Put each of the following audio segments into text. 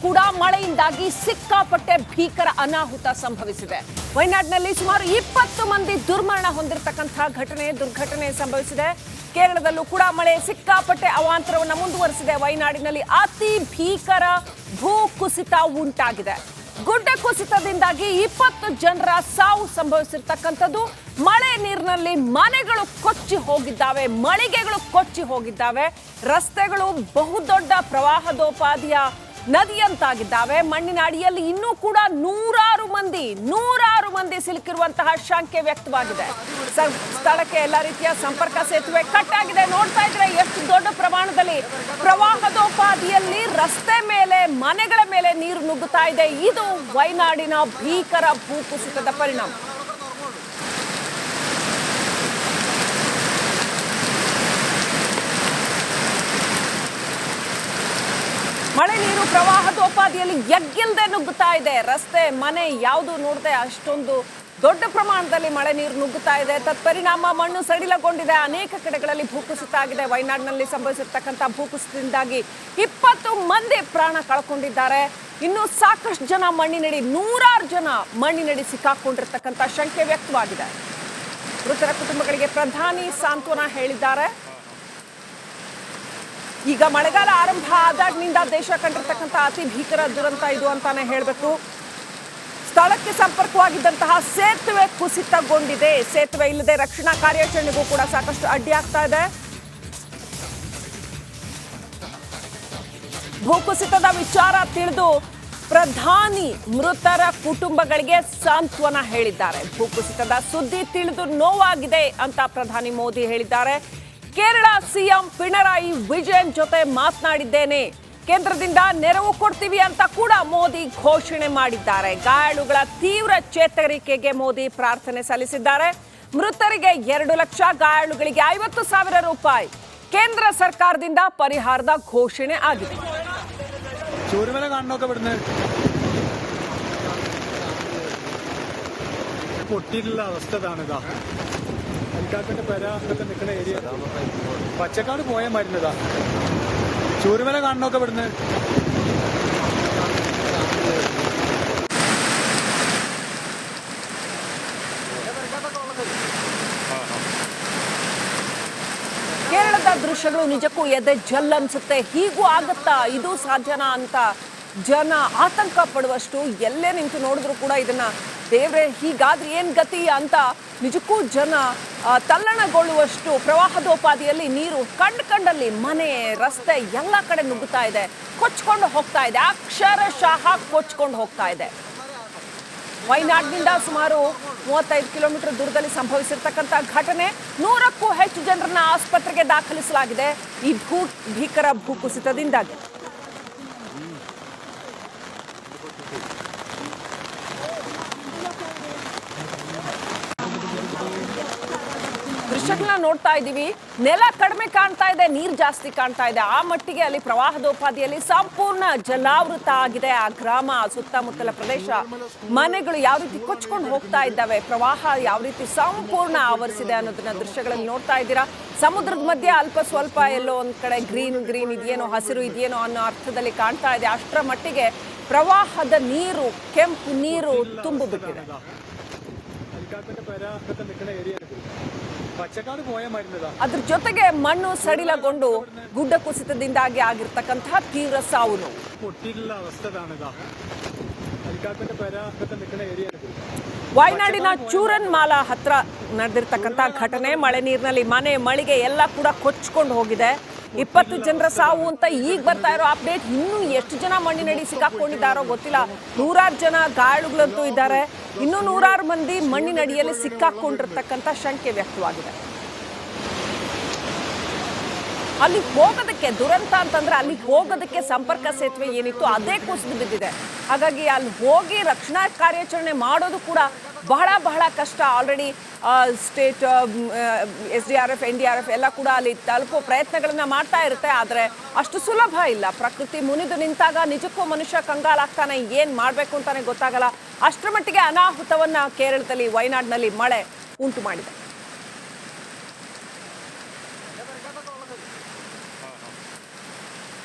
ಕೂಡ ಮಳೆಯಿಂದಾಗಿ ಸಿಕ್ಕಾಪಟ್ಟೆ ಭೀಕರ ಅನಾಹುತ ಸಂಭವಿಸಿದೆ. ವಯನಾಡಿನಲ್ಲಿ ಸುಮಾರು 20 ಮಂದಿ ದುರ್ಮರಣ ಹೊಂದಿರತಕ್ಕಂತಹ ದುರ್ಘಟನೆ ಸಂಭವಿಸಿದೆ. ಕೇರಳದಲ್ಲೂ ಕೂಡ ಮಳೆ ಸಿಕ್ಕಾಪಟ್ಟೆ ಅವಾಂತರವನ್ನು ಮುಂದುವರಿಸಿದೆ. ವಯನಾಡಿನಲ್ಲಿ ಅತಿ ಭೀಕರ ಭೂಕುಸಿತ ಉಂಟಾಗಿದೆ. ಗುಡ್ಡ ಕುಸಿತದಿಂದಾಗಿ 20 ಜನರ ಸಾವು ಸಂಭವಿಸಿರ್ತಕ್ಕಂಥದ್ದು. ಮಳೆ ನೀರಿನಲ್ಲಿ ಮನೆಗಳು ಕೊಚ್ಚಿ ಹೋಗಿದ್ದಾವೆ, ಮಳಿಗೆಗಳು ಕೊಚ್ಚಿ ಹೋಗಿದ್ದಾವೆ. ರಸ್ತೆಗಳು ಬಹುದೊಡ್ಡ ಪ್ರವಾಹದೋಪಾದಿಯ ನದಿಯಂತಾಗಿದ್ದಾವೆ. ಮಣ್ಣಿನ ಅಡಿಯಲ್ಲಿ ಇನ್ನೂ ಕೂಡ ನೂರಾರು ಮಂದಿ ಸಿಲುಕಿರುವಂತಹ ಶಂಕೆ ವ್ಯಕ್ತವಾಗಿದೆ. ಸ್ಥಳಕ್ಕೆ ಎಲ್ಲ ರೀತಿಯ ಸಂಪರ್ಕ ಸೇತುವೆ ಕಟ್ ಆಗಿದೆ. ನೋಡ್ತಾ ಇದ್ರೆ ಎಷ್ಟು ದೊಡ್ಡ ಪ್ರಮಾಣದಲ್ಲಿ ಪ್ರವಾಹದೋಪಾದಿಯಲ್ಲಿ ರಸ್ತೆ ಮೇಲೆ ಮನೆಗಳ ಮೇಲೆ ನೀರು ನುಗ್ಗುತ್ತಾ ಇದೆ. ಇದು ವಯನಾಡಿನ ಭೀಕರ ಭೂಕುಸಿತದ ಪರಿಣಾಮ. ಮಳೆ ನೀರು ಪ್ರವಾಹದೋಪಾದಿಯಲ್ಲಿ ಎಗ್ಗಿಲ್ದೆ ನುಗ್ಗುತ್ತಾ ಇದೆ. ರಸ್ತೆ ಮನೆ ಯಾವುದು ನೋಡದೆ ಅಷ್ಟೊಂದು ದೊಡ್ಡ ಪ್ರಮಾಣದಲ್ಲಿ ಮಳೆ ನೀರು ನುಗ್ಗುತ್ತಾ ಇದೆ. ತತ್ಪರಿಣಾಮ ಮಣ್ಣು ಸಡಿಲಗೊಂಡಿದೆ. ಅನೇಕ ಕಡೆಗಳಲ್ಲಿ ಭೂಕುಸಿತ ಆಗಿದೆ. ವಯನಾಡಿನಲ್ಲಿ ಸಂಭವಿಸಿರ್ತಕ್ಕಂಥ ಭೂಕುಸಿತದಿಂದಾಗಿ 20 ಮಂದಿ ಪ್ರಾಣ ಕಳ್ಕೊಂಡಿದ್ದಾರೆ. ಇನ್ನು ಸಾಕಷ್ಟು ಜನ ಮಣ್ಣಿನಡಿ, ನೂರಾರು ಜನ ಮಣ್ಣಿನಡಿ ಸಿಕ್ಕಾಕೊಂಡಿರ್ತಕ್ಕಂಥ ಶಂಕೆ ವ್ಯಕ್ತವಾಗಿದೆ. ಮೃತರ ಕುಟುಂಬಗಳಿಗೆ ಪ್ರಧಾನಿ ಸಾಂತ್ವನ ಹೇಳಿದ್ದಾರೆ. ಈಗ ಮಳೆಗಾಲ ಆರಂಭ ಆದಾಗಿನಿಂದ ದೇಶ ಕಂಡಿರ್ತಕ್ಕಂಥ ಅತಿ ಭೀಕರ ದುರಂತ ಇದು ಅಂತಾನೆ ಹೇಳಬೇಕು. ಸ್ಥಳಕ್ಕೆ ಸಂಪರ್ಕವಾಗಿದ್ದಂತಹ ಸೇತುವೆ ಕುಸಿತಗೊಂಡಿದೆ. ಸೇತುವೆ ಇಲ್ಲದೆ ರಕ್ಷಣಾ ಕಾರ್ಯಾಚರಣೆಗೂ ಕೂಡ ಸಾಕಷ್ಟು ಅಡ್ಡಿಯಾಗ್ತಾ ಇದೆ. ಭೂಕುಸಿತದ ವಿಚಾರ ತಿಳಿದು ಪ್ರಧಾನಿ ಮೃತರ ಕುಟುಂಬಗಳಿಗೆ ಸಾಂತ್ವನ ಹೇಳಿದ್ದಾರೆ. ಭೂಕುಸಿತದ ಸುದ್ದಿ ತಿಳಿದು ನೋವಾಗಿದೆ ಅಂತ ಪ್ರಧಾನಿ ಮೋದಿ ಹೇಳಿದ್ದಾರೆ. ಕೇರಳ ಸಿಎಂ ಪಿಣರಾಯಿ ವಿಜಯನ್ ಜೊತೆ ಮಾತನಾಡಿದ್ದೇನೆ, ಕೇಂದ್ರದಿಂದ ನೆರವು ಕೊಡ್ತೀವಿ ಅಂತ ಕೂಡ ಮೋದಿ ಘೋಷಣೆ ಮಾಡಿದ್ದಾರೆ. ಗಾಯಾಳುಗಳ ತೀವ್ರ ಚೇತರಿಕೆಗೆ ಮೋದಿ ಪ್ರಾರ್ಥನೆ ಸಲ್ಲಿಸಿದ್ದಾರೆ. ಮೃತರಿಗೆ 2 ಲಕ್ಷ, ಗಾಯಾಳುಗಳಿಗೆ 50,000 ರೂಪಾಯಿ ಕೇಂದ್ರ ಸರ್ಕಾರದಿಂದ ಪರಿಹಾರದ ಘೋಷಣೆ ಆಗಿದೆ. നിൽക്കുന്ന ഏരിയ പച്ചക്കാട് പോയാൽ മരുന്നതാ. ചൂരുമല കാണണമൊക്കെ ഇവിടുന്ന്. ಕೇರಳದ ದೃಶ್ಯಗಳು ನಿಜಕ್ಕೂ ಎದೆ ಜಲ್ ಅನ್ಸುತ್ತೆ. ಹೀಗೂ ಆಗತ್ತಾ, ಇದು ಸಾಧ್ಯನಾ ಅಂತ ಜನ ಆತಂಕ ಪಡುವಷ್ಟು, ಎಲ್ಲೇ ನಿಂತು ನೋಡಿದ್ರು ಕೂಡ ಇದನ್ನ ದೇವ್ರೆ ಹೀಗಾದ್ರೆ ಏನ್ ಗತಿ ಅಂತ ನಿಜಕ್ಕೂ ಜನ ತಲ್ಲಣಗೊಳ್ಳುವಷ್ಟು ಪ್ರವಾಹದೋಪಾದಿಯಲ್ಲಿ ನೀರು ಕಂಡಲ್ಲಿ ಮನೆ, ರಸ್ತೆ ಎಲ್ಲ ಕಡೆ ನುಗ್ಗುತ್ತಾ ಇದೆ, ಕೊಚ್ಕೊಂಡು ಹೋಗ್ತಾ ಇದೆ, ಅಕ್ಷರಶಃ ಕೊಚ್ಕೊಂಡು ಹೋಗ್ತಾ ಇದೆ. ವಯನಾಡಿನಿಂದ ಸುಮಾರು 35 ಕಿಲೋಮೀಟರ್ ದೂರದಲ್ಲಿ ಸಂಭವಿಸಿರ್ತಕ್ಕಂಥ ಘಟನೆ. 100ಕ್ಕೂ ಹೆಚ್ಚು ಜನರನ್ನ ಆಸ್ಪತ್ರೆಗೆ ದಾಖಲಿಸಲಾಗಿದೆ ಈ ಭೀಕರ ಭೂಕುಸಿತದಿಂದಾಗಿ. ದೃಶ್ಯಗಳನ್ನ ನೋಡ್ತಾ ಇದ್ದೀವಿ. ನೆಲ ಕಡಿಮೆ ಕಾಣ್ತಾ ಇದೆ, ನೀರು ಜಾಸ್ತಿ ಕಾಣ್ತಾ ಇದೆ. ಆ ಮಟ್ಟಿಗೆ ಅಲ್ಲಿ ಪ್ರವಾಹದೋಪಾದಿಯಲ್ಲಿ ಸಂಪೂರ್ಣ ಜಲಾವೃತ ಆಗಿದೆ ಆ ಗ್ರಾಮ, ಸುತ್ತಮುತ್ತಲ ಪ್ರದೇಶ. ಮನೆಗಳು ಯಾವ ರೀತಿ ಕೊಚ್ಕೊಂಡು ಹೋಗ್ತಾ ಇದ್ದಾವೆ, ಪ್ರವಾಹ ಯಾವ ರೀತಿ ಸಂಪೂರ್ಣ ಆವರಿಸಿದೆ ಅನ್ನೋದನ್ನ ದೃಶ್ಯಗಳಲ್ಲಿ ನೋಡ್ತಾ ಇದ್ದೀರಾ. ಸಮುದ್ರದ ಮಧ್ಯೆ ಅಲ್ಪ ಸ್ವಲ್ಪ ಎಲ್ಲೋ ಒಂದ್ ಕಡೆ ಗ್ರೀನ್ ಇದೆಯೇನೋ, ಹಸಿರು ಇದೆಯೇನೋ ಅನ್ನೋ ಅರ್ಥದಲ್ಲಿ ಕಾಣ್ತಾ ಇದೆ. ಅಷ್ಟರ ಮಟ್ಟಿಗೆ ಪ್ರವಾಹದ ನೀರು, ಕೆಂಪು ನೀರು ತುಂಬು ಬಿಟ್ಟಿದೆ. ಅದ್ರ ಜೊತೆಗೆ ಮಣ್ಣು ಸಡಿಲಗೊಂಡು ಗುಡ್ಡ ಕುಸಿತದಿಂದಾಗಿ ಆಗಿರ್ತಕ್ಕಂತಹ ತೀವ್ರ ಸಾವು ನೋವು. ವಯನಾಡಿನ ಚೂರನ್ ಮಾಲಾ ಹತ್ರ ನಡೆದಿರ್ತಕ್ಕಂಥ ಘಟನೆ. ಮಳೆ ನೀರಿನಲ್ಲಿ ಮನೆ, ಮಳಿಗೆ ಎಲ್ಲ ಕೂಡ ಕೊಚ್ಕೊಂಡು ಹೋಗಿದೆ. 20 ಜನರ ಸಾವು ಅಂತ ಈಗ ಬರ್ತಾ ಇರೋ ಅಪ್ಡೇಟ್. ಇನ್ನೂ ಎಷ್ಟು ಜನ ಮಣ್ಣಿನಡಿ ಸಿಕ್ಕಾಕೊಂಡಿದ್ದಾರೋ ಗೊತ್ತಿಲ್ಲ. 100 ಜನ ಗಾಯಾಳುಗಳಂತೂ ಇದ್ದಾರೆ. ಇನ್ನೂ 100 ಮಂದಿ ಮಣ್ಣಿನಡಿಯಲ್ಲಿ ಸಿಕ್ಕಾಕೊಂಡಿರ್ತಕ್ಕಂಥ ಶಂಕೆ ವ್ಯಕ್ತವಾಗಿದೆ. ಅಲ್ಲಿ ಹೋಗೋದಕ್ಕೆ ದುರಂತ ಅಂತಂದ್ರೆ ಅಲ್ಲಿ ಹೋಗೋದಕ್ಕೆ ಸಂಪರ್ಕ ಸೇತುವೆ ಏನಿತ್ತು ಅದೇ ಕುಸಿದು ಬಿದ್ದಿದೆ. ಹಾಗಾಗಿ ಅಲ್ಲಿ ಹೋಗಿ ರಕ್ಷಣಾ ಕಾರ್ಯಾಚರಣೆ ಮಾಡೋದು ಕೂಡ ಬಹಳ ಕಷ್ಟ. ಆಲ್ರೆಡಿ ಸ್ಟೇಟ್ SDRF NDRF ಎಲ್ಲ ಕೂಡ ಅಲ್ಲಿ ತಲುಪೋ ಪ್ರಯತ್ನಗಳನ್ನ ಮಾಡ್ತಾ ಇರುತ್ತೆ. ಆದರೆ ಅಷ್ಟು ಸುಲಭ ಇಲ್ಲ. ಪ್ರಕೃತಿ ಮುನಿದು ನಿಂತಾಗ ನಿಜಕ್ಕೂ ಮನುಷ್ಯ ಕಂಗಾಲಾಗ್ತಾನೆ, ಏನ್ ಮಾಡ್ಬೇಕು ಅಂತಾನೆ ಗೊತ್ತಾಗಲ್ಲ. ಅಷ್ಟರ ಮಟ್ಟಿಗೆ ಅನಾಹುತವನ್ನ ಕೇರಳದಲ್ಲಿ, ವಯನಾಡಿನಲ್ಲಿ ಮಳೆ ಉಂಟು ಮಾಡಿದೆ.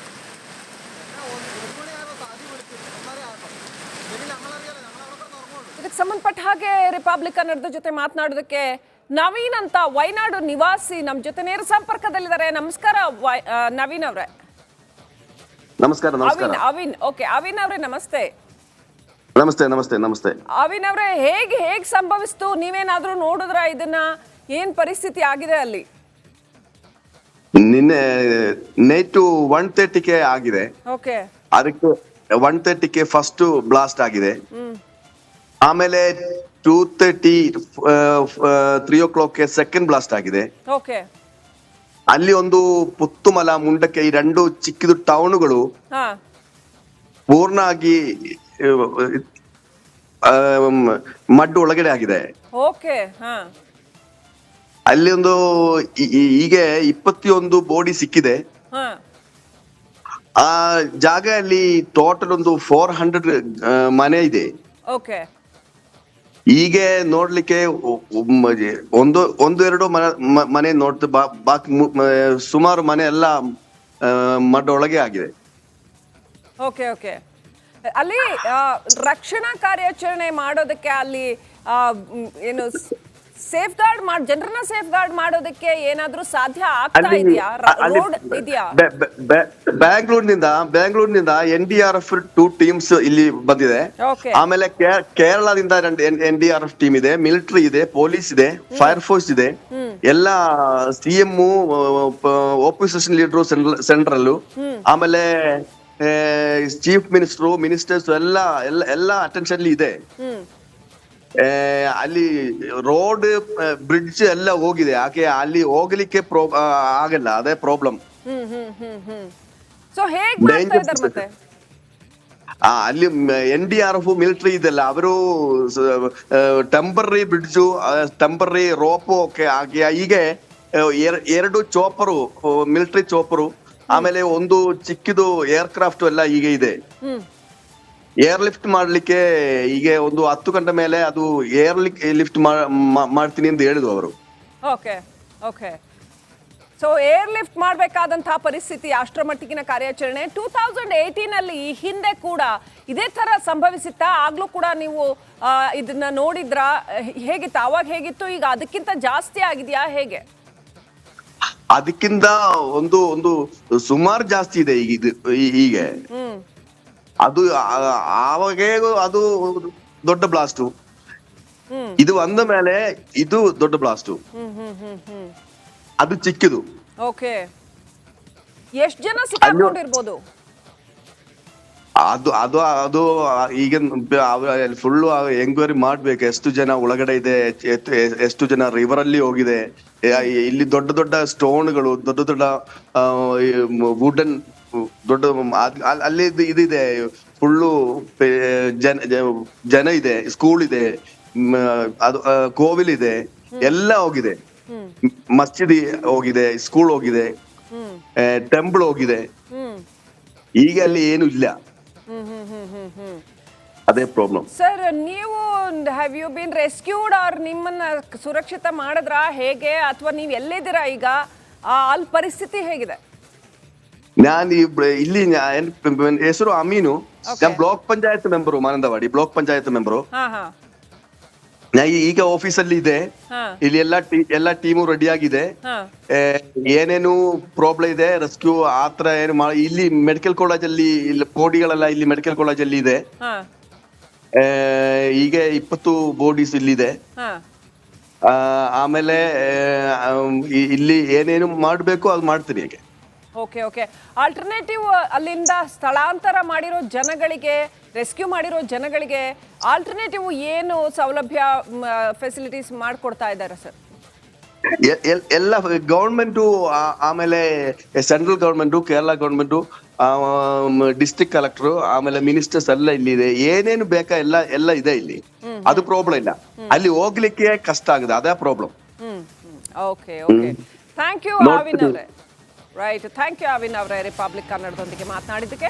ಇದಕ್ಕೆ ಸಂಬಂಧಪಟ್ಟ ಹಾಗೆ ರಿಪಬ್ಲಿಕ್ ಕನ್ನಡದ ಜೊತೆ ಮಾತನಾಡೋದಕ್ಕೆ ನವೀನ್ ಅಂತ ವಯನಾಡು ನಿವಾಸಿ ನಮ್ಮ ಜೊತೆ ನೇರ ಸಂಪರ್ಕದಲ್ಲಿದ್ದಾರೆ. ನಮಸ್ಕಾರ ನವೀನ್ ಅವರೇ. ನಮಸ್ಕಾರ. ನಮಸ್ಕಾರ ಅವಿನ್. ಓಕೆ, ಅವಿನ್ ಅವರೇ ನಮಸ್ತೆ. ನಮಸ್ತೆ. ನಮಸ್ತೆ. ನಮಸ್ತೆ ಅವಿನ್ ಅವರೇ, ಹೇಗೆ ಸಂಭವಿಸ್ತು? ನೀವೇನಾದ್ರೂ ನೋಡಿದ್ರ ಇದನ್ನ? ಏನ್ ಪರಿಸ್ಥಿತಿ ಆಗಿದೆ ಅಲ್ಲಿ? ನಿನ್ನೆ ನೈಟು 1:30ಕ್ಕೆ ಆಗಿದೆ. ಓಕೆ. ಅದಕ್ಕೆ 1:30ಕ್ಕೆ ಫಸ್ಟ್ ಬ್ಲಾಸ್ಟ್ ಆಗಿದೆ. ಆಮೇಲೆ 2:30 3 o'clockಗೆ ಸೆಕೆಂಡ್ ಬ್ಲಾಸ್ಟ್ ಆಗಿದೆ. ಓಕೆ. ಅಲ್ಲಿ ಒಂದು ಪುತ್ತುಮಲ, ಮುಂಡಕ್ಕೆ, ಈ ಎರಡು ಚಿಕ್ಕದು ಟೌನ್ಗಳು ಹಾ ಪೂರ್ಣ ಆಗಿ ಮಡ್ ಒಳಗಡೆ ಆಗಿದೆ. ಓಕೆ. ಹಾ ಅಲ್ಲಿ ಒಂದು ಹೀಗೆ 21 ಬಾಡಿ ಸಿಕ್ಕಿದೆ. ಹಾ ಆ ಜಾಗ ಅಲ್ಲಿ ಟೋಟಲ್ ಒಂದು 400 ಮನೆ ಇದೆ. ಓಕೆ. ಹೀಗೆ ನೋಡ್ಲಿಕ್ಕೆ ಒಂದು ಎರಡು ಮನೆ ನೋಡ್ತ ಬಾಕಿ ಸುಮಾರು ಮನೆ ಎಲ್ಲ ಮಡ್ ಒಳಗೆ ಆಗಿದೆ. ಓಕೆ. ಓಕೆ. ಅಲ್ಲಿ ರಕ್ಷಣಾ ಕಾರ್ಯಾಚರಣೆ ಮಾಡೋದಕ್ಕೆ ಅಲ್ಲಿ ಏನು ಸೇಫ್ ಗಾರ್ಡ್ ಜನರನ್ನ ಸೇಫ್ ಗಾರ್ಡ್ ಮಾಡೋದಕ್ಕೆ ಏನಾದ್ರೂ ಸಾಧ್ಯ ಆಗ್ತಾ ಇದೆಯಾ? ರೋಡ್ ಇದೆಯಾ? ಬ್ಯಾಂಗ್ಳೂರ್ನಿಂದ NDRF 2 ಟೀಮ್ಸ್ ಇಲ್ಲಿ ಬಂದಿದೆ. ಆಮೇಲೆ ಕೇರಳದಿಂದ NDRF ಟೀಮ್ ಇದೆ, ಮಿಲಿಟರಿ ಇದೆ, ಪೊಲೀಸ್ ಇದೆ, ಫೈರ್ ಫೋರ್ಸ್ ಇದೆ. ಎಲ್ಲ CM, ಆಪೋಸಿಷನ್ ಲೀಡರ್ ಸೆಂಟ್ರಲ್, ಆಮೇಲೆ ಚೀಫ್ ಮಿನಿಸ್ಟರ್ಸ್ ಎಲ್ಲ ಅಟೆನ್ಷನ್ ಇದೆ. ಅಲ್ಲಿ ರೋಡ್ ಬ್ರಿಡ್ಜ್ ಎಲ್ಲ ಹೋಗಿದೆ. ಯಾಕೆ ಅಲ್ಲಿ ಹೋಗ್ಲಿಕ್ಕೆ ಆಗಲ್ಲ, ಅದೇ ಪ್ರಾಬ್ಲಮ್. ಅಲ್ಲಿ NDRF ಮಿಲಿಟರಿ ಇದೆಲ್ಲ, ಅವರು ಟೆಂಪರರಿ ಬ್ರಿಡ್ಜು, ಟೆಂಪರರಿ ರೋಪು ಹಾಕಿ ಹೀಗೆ 2 ಚೋಪರು, ಮಿಲಿಟರಿ ಚೋಪರು, ಆಮೇಲೆ ಒಂದು ಚಿಕ್ಕದು ಏರ್ಕ್ರಾಫ್ಟ್ ಎಲ್ಲ ಹೀಗೆ ಇದೆ. ಏರ್ ಲಿಫ್ಟ್ ಮಾಡ್ಲಿಕ್ಕೆ ಈಗ ಒಂದು 10 ಗಂಟೆ ಮೇಲೆ ಅದು ಏರ್ ಲಿಫ್ಟ್ ಮಾಡ್ತೀನಿ ಅಂತ ಹೇಳಿದ್ರು ಅವರು. Okay. Okay. So airlift ಮಾಡಬೇಕಾದಂತಹ ಪರಿಸ್ಥಿತಿ, ಅಷ್ಟರ ಮಟ್ಟಿಗಿನ ಕಾರ್ಯಾಚರಣೆ 2018 ಅಲ್ಲಿ ಈ ಹಿಂದೆ ಕೂಡ ಇದೇ ತರ ಸಂಭವಿಸಿತ್ತಾ? ಆಗ್ಲೂ ಕೂಡ ನೀವು ಇದನ್ನ ನೋಡಿದ್ರಾ? ಹೇಗಿತ್ತು ಅವಾಗ? ಹೇಗಿತ್ತು ಈಗ? ಅದಕ್ಕಿಂತ ಜಾಸ್ತಿ ಆಗಿದೆಯಾ? ಹೇಗೆ? ಅದಕ್ಕಿಂತ ಒಂದು ಸುಮಾರು ಜಾಸ್ತಿ ಇದೆ ಈಗ. ಹೀಗೆ ಅದು ಆವಾಗ ಅದು ದೊಡ್ಡ ಬ್ಲಾಸ್ಟ್, ಇದು ಅಂದ ಮೇಲೆ ಇದು ದೊಡ್ಡ ಬ್ಲಾಸ್ಟ್, ಅದು ಚಿಕ್ಕದು. ಓಕೆ. ಎಷ್ಟು ಜನ ಸಿಕ್ಕಾಕೊಂಡಿರ್ಬೋದು? ಅದು ಈಗ ಫುಲ್ ಎಂಕ್ವೈರಿ ಮಾಡ್ಬೇಕು. ಎಷ್ಟು ಜನ ಒಳಗಡೆ ಇದೆ, ಎಷ್ಟು ಜನ ರಿವರ್ ಅಲ್ಲಿ ಹೋಗಿದೆ. ಇಲ್ಲಿ ದೊಡ್ಡ ಸ್ಟೋನ್ಗಳು, ದೊಡ್ಡ ವುಡನ್, ದೊಡ್ಡ ಅಲ್ಲಿ ಇದಿದೆ. ಫುಲ್ಲು ಜನ ಇದೆ, ಸ್ಕೂಲ್ ಇದೆ, ಅದು ಕೋವಿಲ್ ಇದೆ, ಎಲ್ಲ ಹೋಗಿದೆ. ಮಸ್ಜಿದ್ ಹೋಗಿದೆ, ಸ್ಕೂಲ್ ಹೋಗಿದೆ, ಟೆಂಪಲ್ ಹೋಗಿದೆ. ಈಗ ಅಲ್ಲಿ ಏನು ಇಲ್ಲ, ಅದೇ ಪ್ರಾಬ್ಲಮ್. ಸರ್, ನೀವು have you been rescued or ನಿಮ್ಮನ್ನ ಸುರಕ್ಷಿತ ಮಾಡಿದ್ರ ಹೇಗೆ? ಅಥವಾ ನೀವು ಎಲ್ಲಿದ್ದೀರಾ ಈಗ? ಅಲ್ಲಿ ಪರಿಸ್ಥಿತಿ ಹೇಗಿದೆ? ನಾನು ಇಲ್ಲಿ ಹೆಸರು ಅಮೀನು. ನಾನು block panchayat member, Mananthavady block panchayat member. ಈಗ ಆಫೀಸ್ ಅಲ್ಲಿ ಇದೆ. ಇಲ್ಲಿ ಎಲ್ಲ ಟೀಮು ರೆಡಿ ಆಗಿದೆ. ಏನೇನು ಪ್ರಾಬ್ಲಮ್ ಇದೆ, ರೆಸ್ಕ್ಯೂ ಆತರ ಏನು ಇಲ್ಲಿ ಮೆಡಿಕಲ್ ಕಾಲೇಜ್ ಅಲ್ಲಿ, ಬಾಡಿಗಳೆಲ್ಲ ಇಲ್ಲಿ ಮೆಡಿಕಲ್ ಕಾಲೇಜ್ ಅಲ್ಲಿ ಇದೆ. ಈಗ 20 ಬಾಡೀಸ್ ಇಲ್ಲಿದೆ. ಆಮೇಲೆ ಇಲ್ಲಿ ಏನೇನು ಮಾಡ್ಬೇಕು ಅದು ಮಾಡ್ತೀನಿ ಈಗ. ಓಕೆ. ಓಕೆ. ಆಲ್ಟರ್ನೇಟಿವ್ ಅಲ್ಲಿಂದ ಸ್ಥಳಾಂತರ ಮಾಡಿರೋ ಜನಗಳಿಗೆ, ರೆಸ್ಕ್ಯೂ ಮಾಡಿರೋ ಜನಗಳಿಗೆ ಆಲ್ಟರ್ನೇಟಿವ್ ಏನು ಸೌಲಭ್ಯ, ಫೆಸಿಲಿಟೀಸ್ ಮಾಡ್ಕೊಡ್ತಾ ಇದ್ದಾರೆ ಸರ್? ಎಲ್ಲ ಗವರ್ಮೆಂಟು, ಆಮೇಲೆ central government, Kerala government, district collector, ಆಮೇಲೆ ಮಿನಿಸ್ಟರ್ಸ್ ಎಲ್ಲ ಇಲ್ಲಿ ಇದೆ. ಏನೇನು ಬೇಕಾ ಎಲ್ಲ ಇದೆ ಇಲ್ಲಿ. ಅದು ಪ್ರಾಬ್ಲಮ್ ಇಲ್ಲ. ಅಲ್ಲಿ ಹೋಗ್ಲಿಕ್ಕೆ ಕಷ್ಟ ಆಗಿದೆ, ಅದೇ problem. Okay. Okay. Thank you Avin ಅವರೇ. ರೈಟ್. ಥ್ಯಾಂಕ್ ಯು ಅವಿನ್ ಅವರೇ, ರಿಪಬ್ಲಿಕ್ ಕನ್ನಡದೊಂದಿಗೆ ಮಾತನಾಡಿದ್ದಕ್ಕೆ.